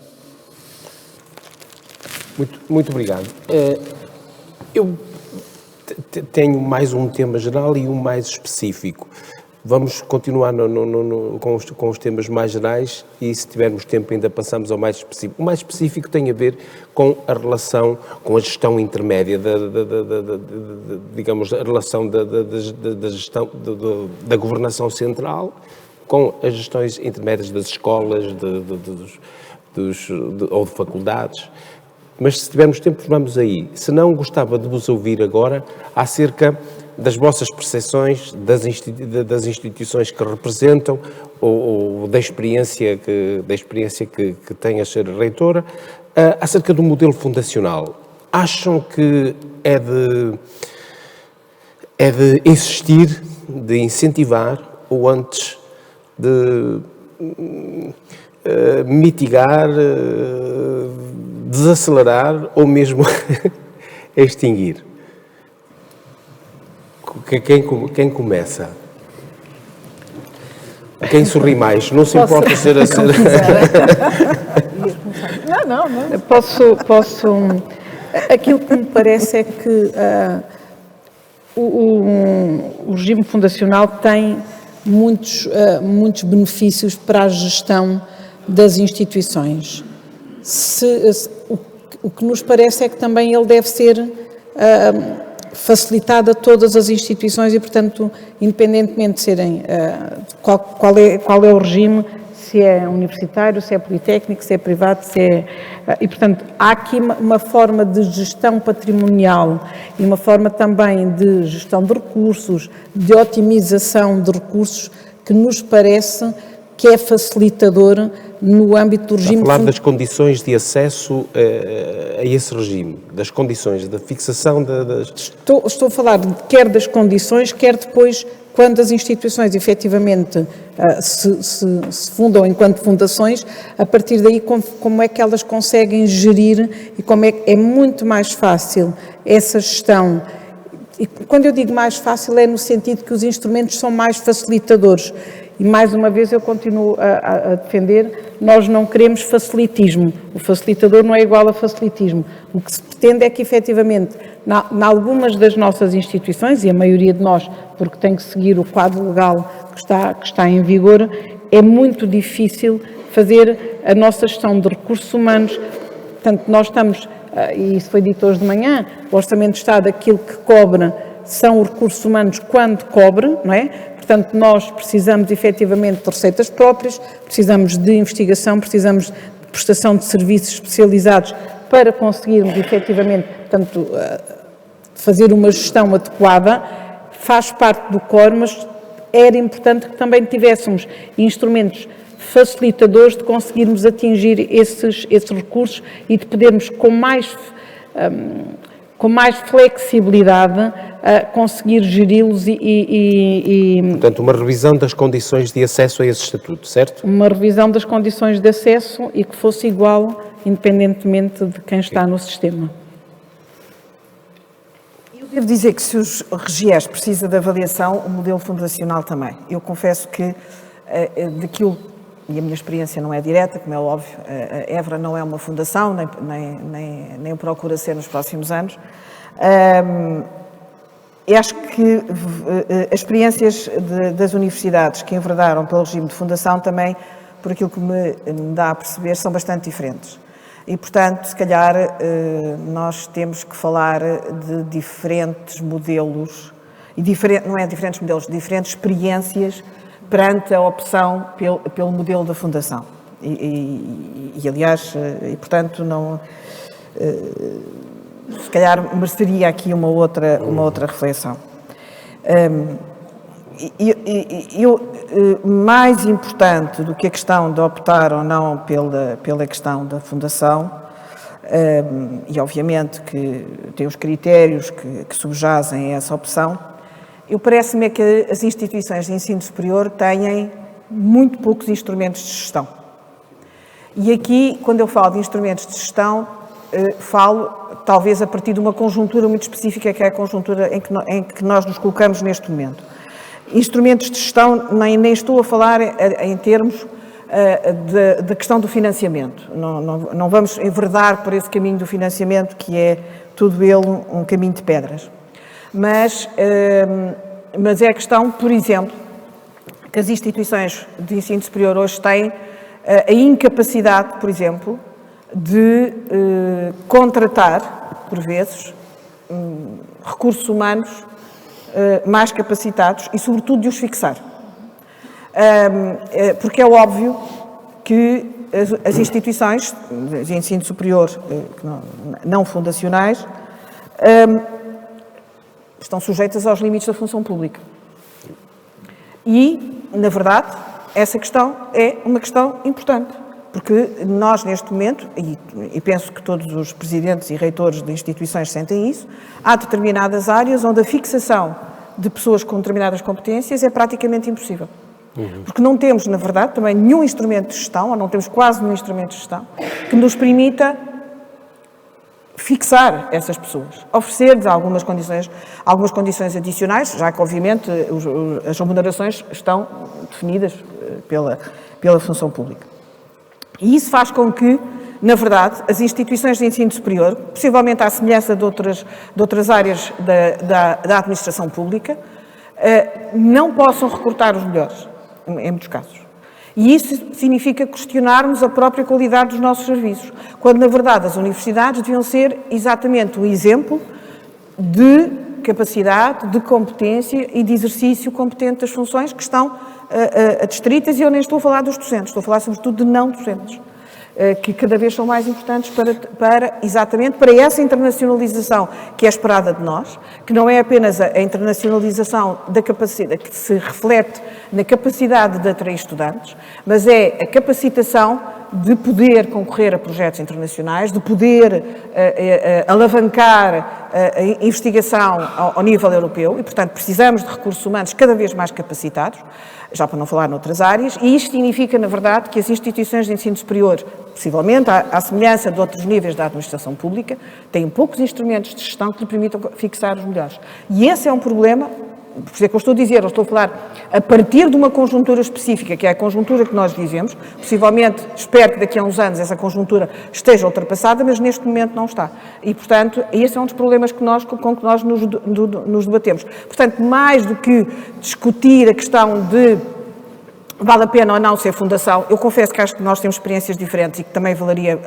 Muito obrigado. Eu tenho mais um tema geral e um mais específico. Vamos continuar com os temas mais gerais e, se tivermos tempo, ainda passamos ao mais específico. O mais específico tem a ver com a relação, com a gestão intermédia, digamos, a relação da gestão da governação central com as gestões intermédias das escolas ou de faculdades. Mas, se tivermos tempo, vamos aí. Se não, gostava de vos ouvir agora acerca das vossas percepções das instituições que representam ou da experiência que tem a ser reitora, acerca do modelo fundacional. Acham que é de insistir, de incentivar, ou antes de mitigar, desacelerar ou mesmo extinguir? Quem começa? Quem sorri mais? Não se importa ser a ser... Não. Posso... Aquilo que me parece é que o regime fundacional tem muitos benefícios para a gestão das instituições. O que nos parece é que também ele deve ser facilitado a todas as instituições e, portanto, independentemente de serem qual é o regime, se é universitário, se é politécnico, se é privado, e, portanto, há aqui uma forma de gestão patrimonial e uma forma também de gestão de recursos, de otimização de recursos, que nos parece que é facilitador no âmbito do regime... Está a falar das condições de acesso a esse regime, das condições da fixação das... Estou a falar quer das condições, quer depois quando as instituições efetivamente se fundam enquanto fundações, a partir daí como é que elas conseguem gerir e como é muito mais fácil essa gestão. E quando eu digo mais fácil é no sentido que os instrumentos são mais facilitadores. E mais uma vez eu continuo a defender, nós não queremos facilitismo. O facilitador não é igual a facilitismo. O que se pretende é que efetivamente, em algumas das nossas instituições, e a maioria de nós, porque tem que seguir o quadro legal que está em vigor, é muito difícil fazer a nossa gestão de recursos humanos. Portanto, nós estamos, e isso foi dito hoje de manhã, o Orçamento de Estado, aquilo que cobra são os recursos humanos quando cobre, não é? Portanto, nós precisamos efetivamente de receitas próprias, precisamos de investigação, precisamos de prestação de serviços especializados para conseguirmos efetivamente, portanto, fazer uma gestão adequada. Faz parte do core, mas era importante que também tivéssemos instrumentos facilitadores de conseguirmos atingir esses recursos e de podermos com mais flexibilidade conseguir geri-los Portanto, uma revisão das condições de acesso a esse estatuto, certo? Uma revisão das condições de acesso e que fosse igual, independentemente de quem está no sistema. Eu devo dizer que se os RGEs precisa de avaliação, o modelo fundacional também. Eu confesso que daquilo, e a minha experiência não é direta, como é óbvio, a Évora não é uma fundação, nem procura ser nos próximos anos. Eu acho que as experiências das universidades que enverdaram pelo regime de fundação também, por aquilo que me dá a perceber, são bastante diferentes. E, portanto, se calhar nós temos que falar de diferentes modelos, e não é diferentes modelos, diferentes experiências perante a opção pelo modelo da fundação. Aliás, portanto, não... se calhar mereceria aqui uma outra reflexão. Mais importante do que a questão de optar ou não pela questão da fundação, e obviamente que tem os critérios que subjazem a essa opção, parece-me que as instituições de ensino superior têm muito poucos instrumentos de gestão. E aqui, quando eu falo de instrumentos de gestão, falo talvez a partir de uma conjuntura muito específica, que é a conjuntura em que nós nos colocamos neste momento. Instrumentos de gestão, nem estou a falar em termos da questão do financiamento. Não vamos enverdar por esse caminho do financiamento, que é tudo ele um caminho de pedras. Mas é a questão, por exemplo, que as instituições de ensino superior hoje têm a incapacidade, por exemplo, de contratar, por vezes, recursos humanos mais capacitados e, sobretudo, de os fixar. Porque é óbvio que as instituições de ensino superior não fundacionais estão sujeitas aos limites da função pública. E, na verdade, essa questão é uma questão importante, porque nós, neste momento, e penso que todos os presidentes e reitores de instituições sentem isso, há determinadas áreas onde a fixação de pessoas com determinadas competências é praticamente impossível. Porque não temos, na verdade, também nenhum instrumento de gestão, ou não temos quase nenhum instrumento de gestão, que nos permita fixar essas pessoas, oferecer-lhes algumas condições adicionais, já que, obviamente, as remunerações estão definidas pela função pública. E isso faz com que, na verdade, as instituições de ensino superior, possivelmente à semelhança de outras áreas da administração pública, não possam recrutar os melhores, em muitos casos. E isso significa questionarmos a própria qualidade dos nossos serviços, quando, na verdade, as universidades deviam ser exatamente o exemplo de capacidade, de competência e de exercício competente das funções que estão adstritas, e eu nem estou a falar dos docentes, estou a falar sobretudo de não docentes, que cada vez são mais importantes exatamente para essa internacionalização que é esperada de nós, que não é apenas a internacionalização da capacidade, que se reflete na capacidade de atrair estudantes, mas é a capacitação de poder concorrer a projetos internacionais, de poder alavancar a investigação ao nível europeu e, portanto, precisamos de recursos humanos cada vez mais capacitados, já para não falar noutras áreas, e isto significa, na verdade, que as instituições de ensino superior, possivelmente, à semelhança de outros níveis da administração pública, têm poucos instrumentos de gestão que lhe permitam fixar os melhores. E esse é um problema. Por isso é que eu estou a dizer, eu estou a falar a partir de uma conjuntura específica, que é a conjuntura que nós vivemos. Possivelmente, espero que daqui a uns anos essa conjuntura esteja ultrapassada, mas neste momento não está. E, portanto, esse é um dos problemas com que nós nos debatemos. Portanto, mais do que discutir a questão de vale a pena ou não ser fundação, eu confesso que acho que nós temos experiências diferentes e que também valeria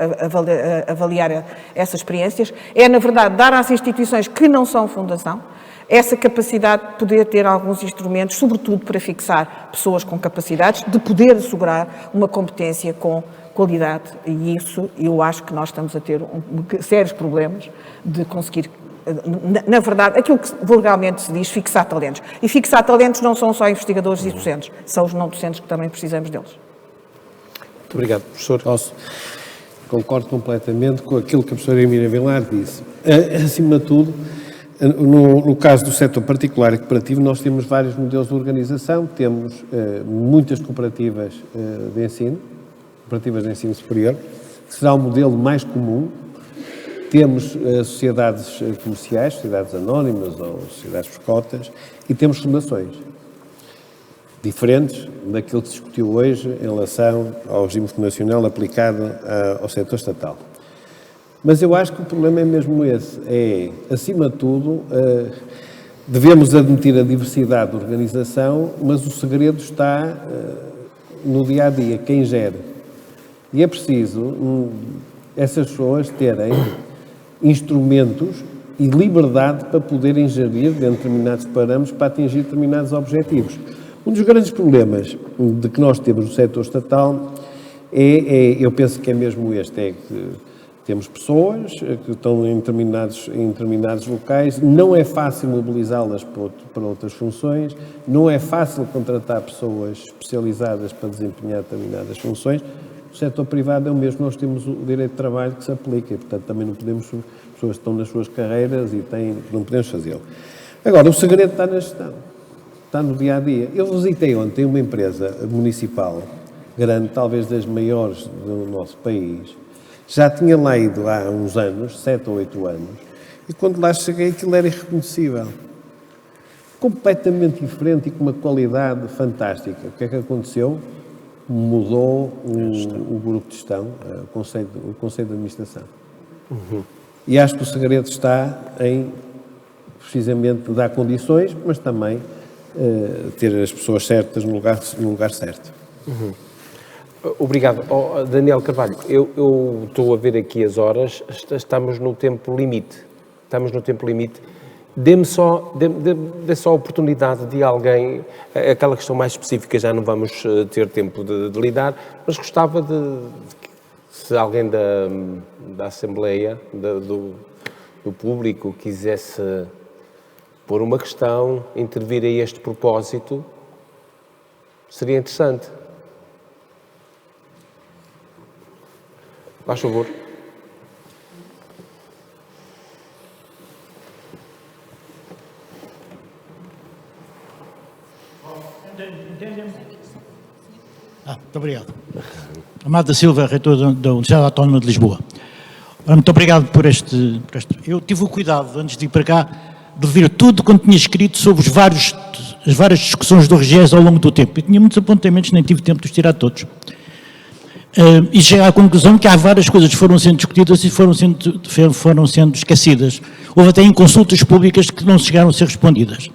avaliar essas experiências, é, na verdade, dar às instituições que não são fundação essa capacidade de poder ter alguns instrumentos, sobretudo para fixar pessoas com capacidades, de poder assegurar uma competência com qualidade. E isso, eu acho que nós estamos a ter sérios problemas de conseguir, na verdade, aquilo que vulgarmente se diz, fixar talentos. E fixar talentos não são só investigadores e docentes, são os não docentes que também precisamos deles. Muito obrigado, professor. Concordo completamente com aquilo que a professora Emília Vilar disse. Acima de tudo, no caso do setor particular e cooperativo, nós temos vários modelos de organização, temos muitas cooperativas de ensino superior, que será o modelo mais comum. Temos sociedades comerciais, sociedades anónimas ou sociedades por cotas, e temos fundações, diferentes daquilo que se discutiu hoje em relação ao regime fundacional aplicado ao setor estatal. Mas eu acho que o problema é mesmo esse, acima de tudo, devemos admitir a diversidade de organização, mas o segredo está no dia-a-dia, quem gera. E é preciso essas pessoas terem instrumentos e liberdade para poderem gerir dentro de determinados parâmetros para atingir determinados objetivos. Um dos grandes problemas de que nós temos no setor estatal eu penso que é mesmo este, que temos pessoas que estão em determinados locais, não é fácil mobilizá-las para outras funções, não é fácil contratar pessoas especializadas para desempenhar determinadas funções. O setor privado é o mesmo, nós temos o direito de trabalho que se aplica e, portanto, também não podemos, pessoas que estão nas suas carreiras e não podemos fazê-lo. Agora, o segredo está na gestão, está no dia-a-dia. Eu visitei ontem uma empresa municipal grande, talvez das maiores do nosso país. Já tinha lá ido há uns anos, 7 ou 8 anos, e quando lá cheguei aquilo era irreconhecível. Completamente diferente e com uma qualidade fantástica. O que é que aconteceu? Mudou o grupo de gestão, o Conselho de Administração. E acho que o segredo está em, precisamente, dar condições, mas também ter as pessoas certas no lugar certo. Obrigado. Daniel Carvalho, eu estou a ver aqui as horas, estamos no tempo limite. Dê-me só a oportunidade de alguém, aquela questão mais específica já não vamos ter tempo de lidar, mas gostava se alguém da Assembleia, do público, quisesse pôr uma questão, intervir a este propósito, seria interessante. Faz favor. Muito obrigado. Amado da Silva, reitor da Universidade Autónoma de Lisboa. Muito obrigado por este. Eu tive o cuidado, antes de ir para cá, de ver tudo quanto tinha escrito sobre as várias discussões do RGES ao longo do tempo. Eu tinha muitos apontamentos, nem tive tempo de os tirar todos. E cheguei à conclusão que há várias coisas que foram sendo discutidas e foram sendo esquecidas. Houve até em consultas públicas que não chegaram a ser respondidas.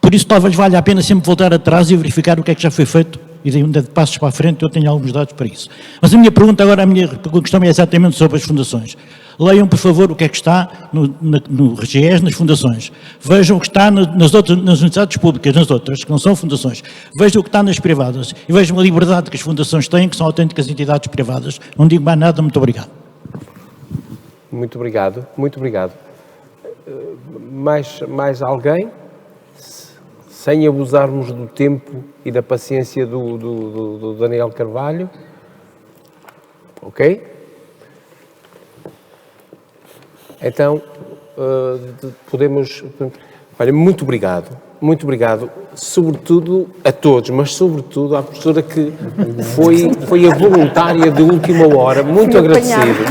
Por isso, talvez valha a pena sempre voltar atrás e verificar o que é que já foi feito e de onde de passos para a frente eu tenho alguns dados para isso. Mas a minha pergunta agora, a minha questão é exatamente sobre as fundações. Leiam, por favor, o que é que está no RGES, nas fundações. Vejam o que está nas universidades públicas, nas outras, que não são fundações. Vejam o que está nas privadas. E vejam a liberdade que as fundações têm, que são autênticas entidades privadas. Não digo mais nada, muito obrigado. Muito obrigado. Mais alguém? Sem abusarmos do tempo e da paciência do Daniel Carvalho. Ok? Então, podemos... Olha, muito obrigado, sobretudo a todos, mas sobretudo à professora que foi a voluntária de última hora, muito agradecido.